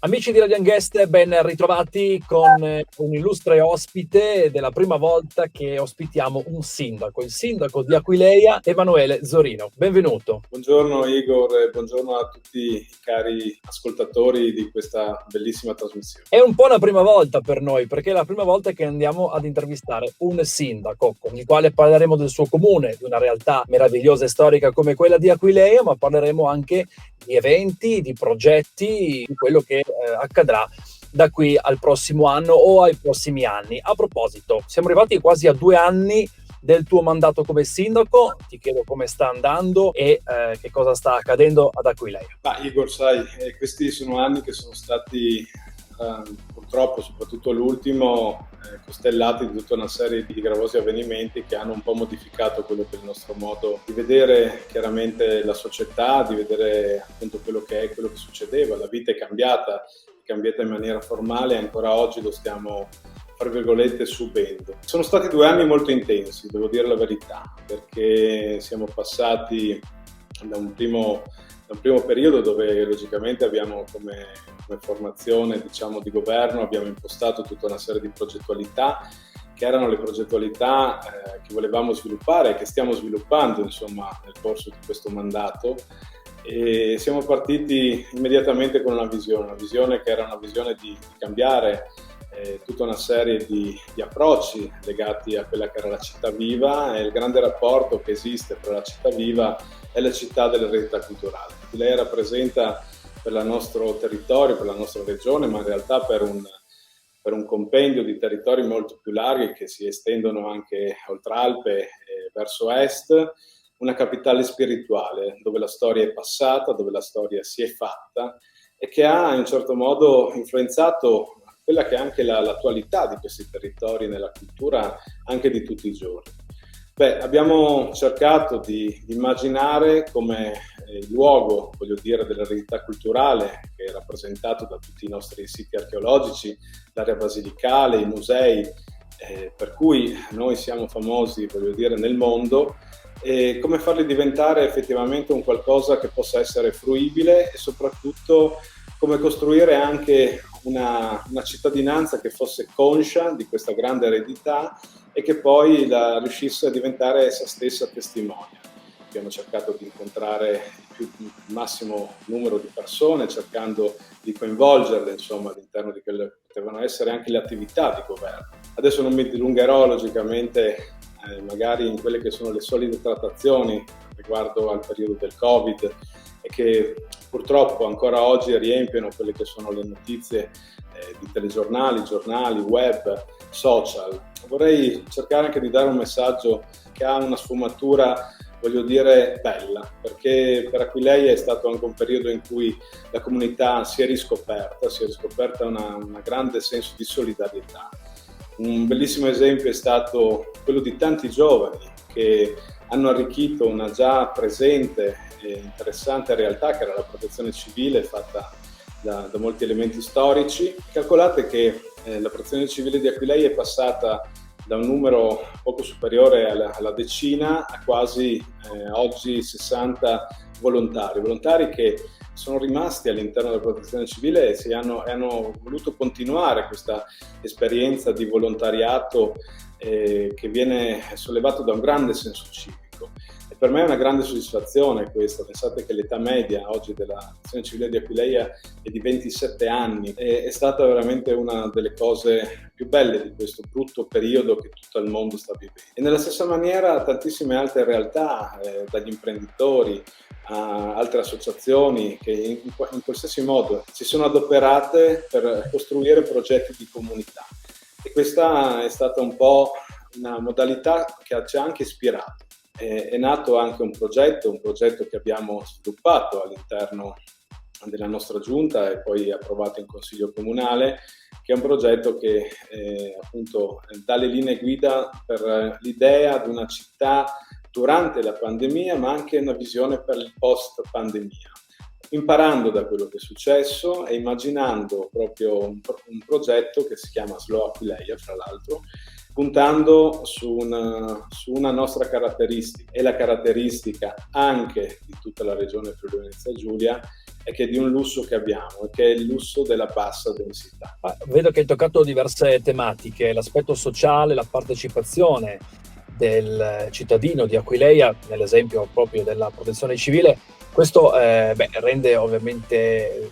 Amici di Radiant Guest, ben ritrovati con un illustre ospite ed è la prima volta che ospitiamo un sindaco, il sindaco di Aquileia, Emanuele Zorino. Benvenuto. Buongiorno Igor e buongiorno a tutti i cari ascoltatori di questa bellissima trasmissione. È un po' la prima volta per noi, perché è la prima volta che andiamo ad intervistare un sindaco, con il quale parleremo del suo comune, di una realtà meravigliosa e storica come quella di Aquileia, ma parleremo anche di eventi, di progetti, di quello che accadrà da qui al prossimo anno o ai prossimi anni. A proposito, siamo arrivati quasi a 2 anni del tuo mandato come sindaco, ti chiedo come sta andando e che cosa sta accadendo ad Aquileia. Igor, sai, questi sono anni che sono stati purtroppo, soprattutto l'ultimo, costellati di tutta una serie di gravosi avvenimenti che hanno un po' modificato quello che è il nostro modo di vedere chiaramente la società, di vedere appunto quello che è, quello che succedeva. La vita è cambiata in maniera formale e ancora oggi lo stiamo, tra virgolette, subendo. Sono stati 2 anni molto intensi, devo dire la verità, perché siamo passati da un primo periodo dove logicamente abbiamo come formazione, diciamo, di governo, abbiamo impostato tutta una serie di progettualità che erano le progettualità che volevamo sviluppare e che stiamo sviluppando, insomma, nel corso di questo mandato. E siamo partiti immediatamente con una visione che era una visione di cambiare tutta una serie di approcci legati a quella che era la città viva e il grande rapporto che esiste tra la città viva e la città dell'eredità culturale. Lei rappresenta per il nostro territorio, per la nostra regione, ma in realtà per un compendio di territori molto più larghi che si estendono anche oltre Alpe e verso est, una capitale spirituale dove la storia è passata, dove la storia si è fatta e che ha in un certo modo influenzato quella che è anche l'attualità di questi territori nella cultura anche di tutti i giorni. Abbiamo cercato di immaginare come il luogo, voglio dire, dell'eredità culturale che è rappresentato da tutti i nostri siti archeologici, l'area basilicale, i musei, per cui noi siamo famosi, voglio dire, nel mondo, e come farli diventare effettivamente un qualcosa che possa essere fruibile e soprattutto come costruire anche una cittadinanza che fosse conscia di questa grande eredità e che poi riuscisse a diventare essa stessa testimone. Abbiamo cercato di incontrare il massimo numero di persone, cercando di coinvolgerle, insomma, all'interno di quelle che potevano essere anche le attività di governo. Adesso non mi dilungherò logicamente magari in quelle che sono le solite trattazioni riguardo al periodo del Covid e che purtroppo ancora oggi riempiono quelle che sono le notizie di telegiornali, giornali, web, social. Vorrei cercare anche di dare un messaggio che ha una sfumatura, voglio dire, bella, perché per Aquileia è stato anche un periodo in cui la comunità si è riscoperta una grande senso di solidarietà. Un bellissimo esempio è stato quello di tanti giovani che hanno arricchito una già presente e interessante realtà che era la protezione civile fatta da molti elementi storici. Calcolate che la protezione civile di Aquileia è passata da un numero poco superiore alla decina a quasi oggi 60 volontari che sono rimasti all'interno della protezione civile e hanno voluto continuare questa esperienza di volontariato che viene sollevato da un grande senso civico. E per me è una grande soddisfazione questa. Pensate che l'età media oggi della protezione civile di Aquileia è di 27 anni. È stata veramente una delle cose più belle di questo brutto periodo che tutto il mondo sta vivendo. E nella stessa maniera tantissime altre realtà, dagli imprenditori a altre associazioni che in qualsiasi modo si sono adoperate per costruire progetti di comunità. E questa è stata un po' una modalità che ci ha anche ispirato. È nato anche un progetto che abbiamo sviluppato all'interno della nostra giunta e poi approvato in consiglio comunale, che è un progetto che appunto dà le linee guida per l'idea di una città durante la pandemia, ma anche una visione per il post-pandemia, imparando da quello che è successo e immaginando proprio un progetto che si chiama Slow Aquileia, fra l'altro, puntando su una nostra caratteristica e la caratteristica anche di tutta la regione Friuli-Venezia Giulia, che è di un lusso che abbiamo, che è il lusso della bassa densità. Vedo che hai toccato diverse tematiche, l'aspetto sociale, la partecipazione del cittadino di Aquileia, nell'esempio proprio della protezione civile. Questo rende ovviamente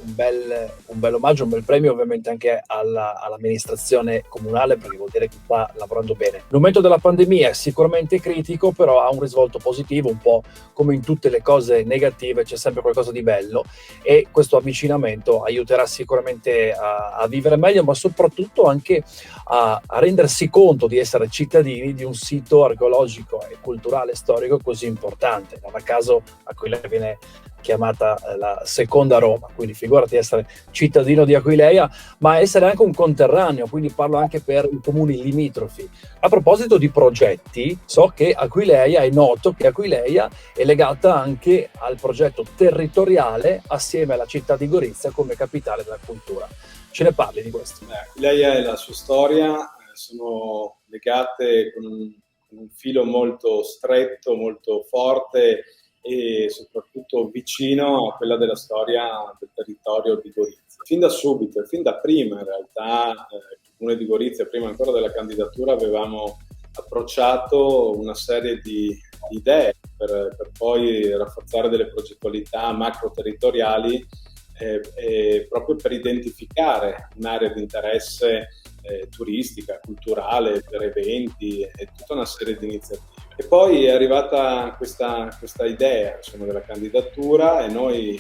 un bel omaggio, un bel premio ovviamente anche all'amministrazione comunale, perché vuol dire che sta lavorando bene. Il momento della pandemia è sicuramente critico, però ha un risvolto positivo, un po' come in tutte le cose negative c'è sempre qualcosa di bello, e questo avvicinamento aiuterà sicuramente a vivere meglio, ma soprattutto anche a rendersi conto di essere cittadini di un sito archeologico e culturale storico così importante. Non a caso Aquileia viene chiamata la seconda Roma, quindi figurati essere cittadino di Aquileia, ma essere anche un conterraneo, quindi parlo anche per i comuni limitrofi. A proposito di progetti, so che Aquileia, è noto che Aquileia è legata anche al progetto territoriale assieme alla città di Gorizia come capitale della cultura. Ce ne parli di questo? Aquileia e la sua storia sono legate con un filo molto stretto, molto forte e soprattutto vicino a quella della storia del territorio di Gorizia. Fin da subito, e fin da prima in realtà, il Comune di Gorizia, prima ancora della candidatura, avevamo approcciato una serie di idee per poi rafforzare delle progettualità macro-territoriali proprio per identificare un'area di interesse turistica, culturale, per eventi e tutta una serie di iniziative. E poi è arrivata questa idea, insomma, della candidatura, e noi,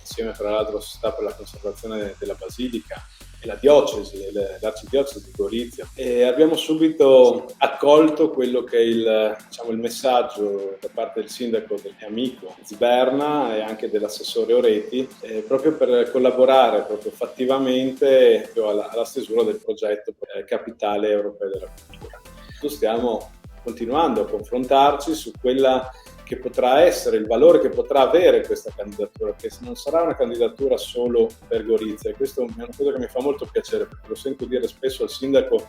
insieme tra l'altro alla Società per la Conservazione della Basilica e la diocesi, l'arcidiocesi di Gorizia, e abbiamo subito accolto quello che è il messaggio da parte del sindaco e amico Ziberna e anche dell'assessore Oreti, proprio per collaborare proprio fattivamente alla stesura del progetto Capitale Europea della Cultura. Stiamo continuando a confrontarci su quella che potrà essere, il valore che potrà avere questa candidatura, che non sarà una candidatura solo per Gorizia, e questo è una cosa che mi fa molto piacere, perché lo sento dire spesso al sindaco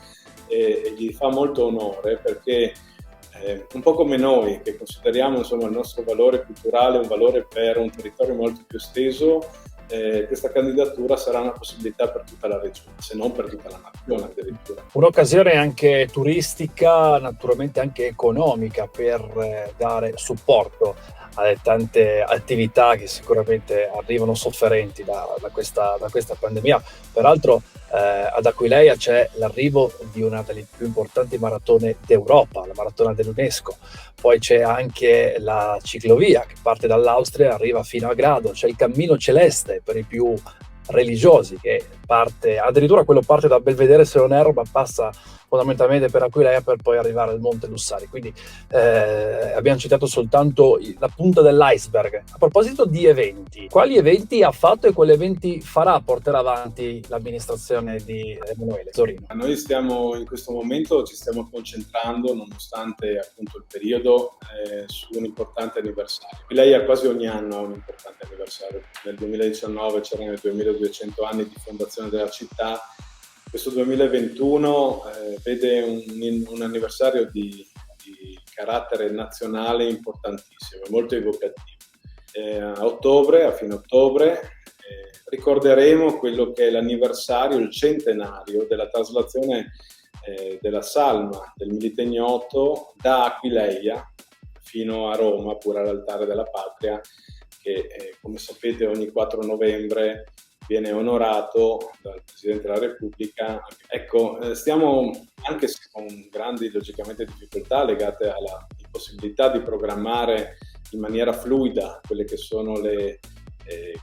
e gli fa molto onore, perché un po' come noi, che consideriamo insomma il nostro valore culturale un valore per un territorio molto più esteso, questa candidatura sarà una possibilità per tutta la regione, se non per tutta la nazione addirittura. Un'occasione anche turistica, naturalmente anche economica, per dare supporto alle tante attività che sicuramente arrivano sofferenti da questa pandemia. Peraltro ad Aquileia c'è l'arrivo di una delle più importanti maratone d'Europa, la maratona dell'UNESCO. Poi c'è anche la ciclovia che parte dall'Austria e arriva fino a Grado, c'è il Cammino Celeste per i più religiosi, che addirittura quello parte da Belvedere se non erro, ma passa fondamentalmente per Aquileia per poi arrivare al Monte Lussari. Quindi abbiamo citato soltanto la punta dell'iceberg. A proposito di eventi, quali eventi ha fatto e quali eventi porterà avanti l'amministrazione di Emanuele Zorino? Noi in questo momento ci stiamo concentrando, nonostante appunto il periodo, su un importante anniversario. Aquileia quasi ogni anno ha un importante anniversario. Nel 2019 c'erano i 2200 anni di fondazione della città. Questo 2021 vede un anniversario di carattere nazionale importantissimo, molto evocativo. A fine ottobre, ricorderemo quello che è l'anniversario, il centenario della traslazione della salma del Milite Ignoto da Aquileia fino a Roma, pure all'Altare della Patria, che come sapete ogni 4 novembre viene onorato dal Presidente della Repubblica. Ecco, stiamo, anche se con grandi logicamente difficoltà legate alla impossibilità di programmare in maniera fluida quelle che sono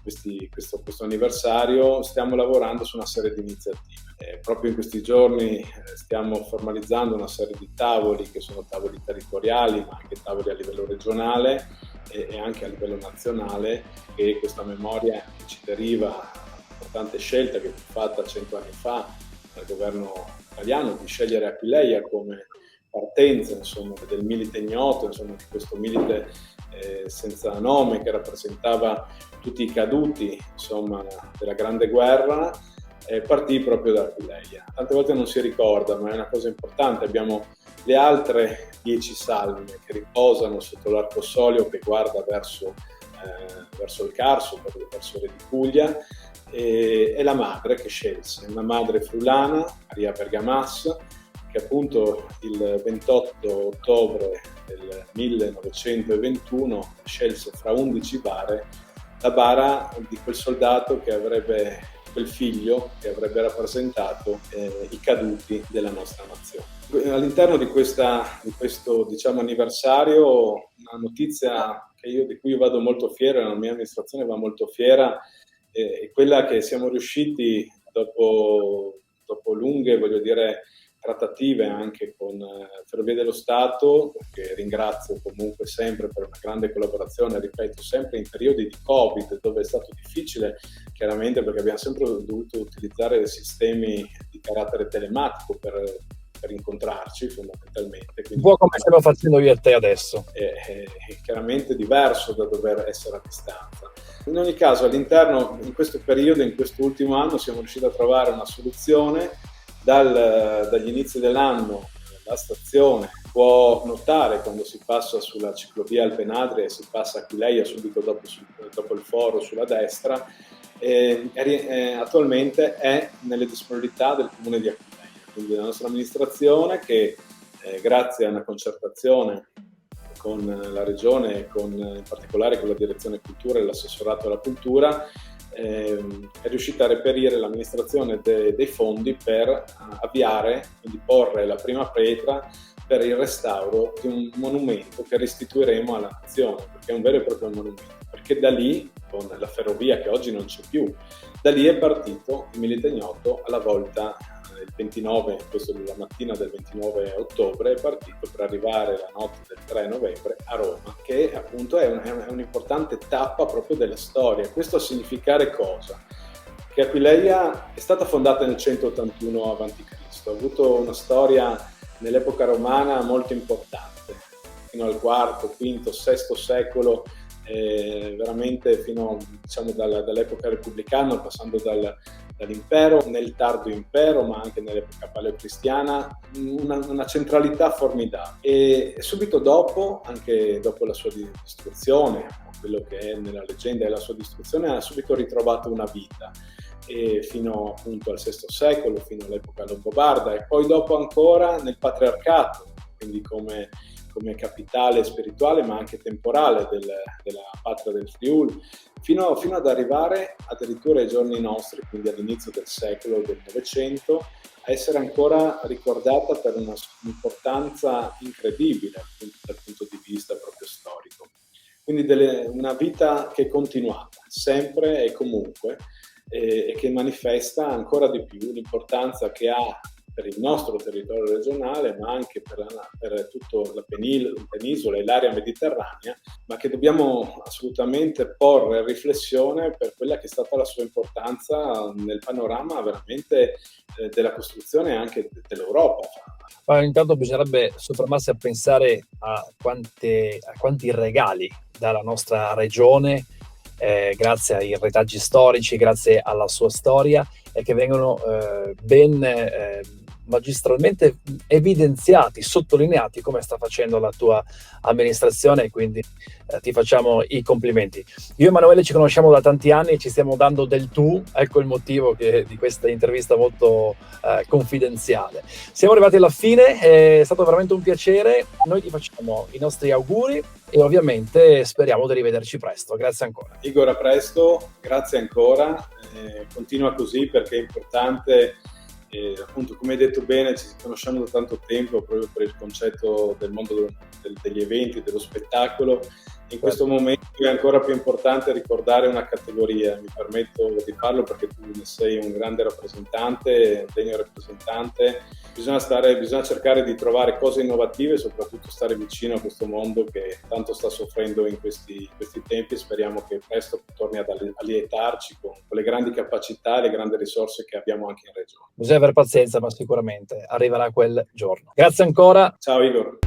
questo anniversario, stiamo lavorando su una serie di iniziative. Proprio in questi giorni stiamo formalizzando una serie di tavoli che sono tavoli territoriali, ma anche tavoli a livello regionale e anche a livello nazionale, e questa memoria ci deriva un'importante scelta che fu fatta 100 anni fa dal governo italiano di scegliere Aquileia come partenza, insomma, del Milite Ignoto, insomma, di questo milite senza nome che rappresentava tutti i caduti, insomma, della Grande Guerra, partì proprio da Aquileia. Tante volte non si ricorda, ma è una cosa importante. Abbiamo le altre 10 salme che riposano sotto l'arcosolio che guarda verso verso il Carso, verso Re di Puglia, e la madre che scelse, una madre friulana, Maria Bergamas, che appunto il 28 ottobre del 1921 scelse fra 11 bare la bara di quel soldato che avrebbe, quel figlio che avrebbe rappresentato i caduti della nostra nazione. All'interno di questo diciamo, anniversario, una notizia di cui io vado molto fiero, la mia amministrazione va molto fiera, è quella che siamo riusciti dopo lunghe, voglio dire, trattative anche con Ferrovie dello Stato, che ringrazio comunque sempre per una grande collaborazione, ripeto, sempre in periodi di Covid, dove è stato difficile, chiaramente, perché abbiamo sempre dovuto utilizzare sistemi di carattere telematico per incontrarci fondamentalmente. Quindi, un po' come stiamo facendo io e te adesso. È chiaramente diverso da dover essere a distanza. In ogni caso, all'interno, in questo periodo, in quest'ultimo anno, siamo riusciti a trovare una soluzione. Dagli inizi dell'anno la stazione può notare, quando si passa sulla ciclovia Alpenadria e si passa a Aquileia subito dopo il foro sulla destra, attualmente è nelle disponibilità del comune di Aquileia, quindi la nostra amministrazione che grazie a una concertazione con la regione e in particolare con la direzione cultura e l'assessorato alla cultura, è riuscita a reperire l'amministrazione dei fondi per avviare, quindi porre la prima pietra per il restauro di un monumento che restituiremo alla nazione, perché è un vero e proprio monumento, perché da lì, con la ferrovia che oggi non c'è più, da lì è partito il Milite Ignoto alla volta il 29, questo la mattina del 29 ottobre, è partito per arrivare la notte del 3 novembre a Roma, che appunto è un'importante tappa proprio della storia. Questo a significare cosa? Che Aquileia è stata fondata nel 181 a.C., ha avuto una storia nell'epoca romana molto importante, fino al IV, V, VI secolo, veramente fino diciamo dall'epoca repubblicana, passando dall'impero, nel tardo impero, ma anche nell'epoca paleocristiana, una centralità formidabile. E subito dopo, anche dopo la sua distruzione, quello che è nella leggenda è la sua distruzione, ha subito ritrovato una vita, e fino appunto al VI secolo, fino all'epoca longobarda, e poi dopo ancora nel patriarcato, quindi come capitale spirituale ma anche temporale della patria del Friuli, fino ad arrivare addirittura ai giorni nostri, quindi all'inizio del secolo, del Novecento, a essere ancora ricordata per un'importanza incredibile dal punto di vista proprio storico. Quindi una vita che è continuata, sempre e comunque, e che manifesta ancora di più l'importanza che ha per il nostro territorio regionale, ma anche per tutta la penisola e l'area mediterranea, ma che dobbiamo assolutamente porre in riflessione per quella che è stata la sua importanza nel panorama veramente della costruzione anche dell'Europa. Ma intanto bisognerebbe soffermarsi a pensare a quanti regali dalla nostra regione, grazie ai retaggi storici, grazie alla sua storia, e che vengono magistralmente evidenziati, sottolineati, come sta facendo la tua amministrazione, quindi ti facciamo i complimenti. Io e Emanuele ci conosciamo da tanti anni e ci stiamo dando del tu, ecco il motivo di questa intervista molto confidenziale. Siamo arrivati alla fine, è stato veramente un piacere, noi ti facciamo i nostri auguri e ovviamente speriamo di rivederci presto. Grazie ancora. Igor, a presto, grazie ancora, continua così perché è importante. E appunto, come hai detto bene, ci conosciamo da tanto tempo proprio per il concetto del mondo degli eventi, dello spettacolo. In questo momento è ancora più importante ricordare una categoria, mi permetto di farlo perché tu ne sei un grande rappresentante, un degno rappresentante. Bisogna cercare di trovare cose innovative e soprattutto stare vicino a questo mondo che tanto sta soffrendo in questi tempi. Speriamo che presto torni ad allietarci con le grandi capacità e le grandi risorse che abbiamo anche in regione. Bisogna avere pazienza, ma sicuramente arriverà quel giorno. Grazie ancora. Ciao Igor.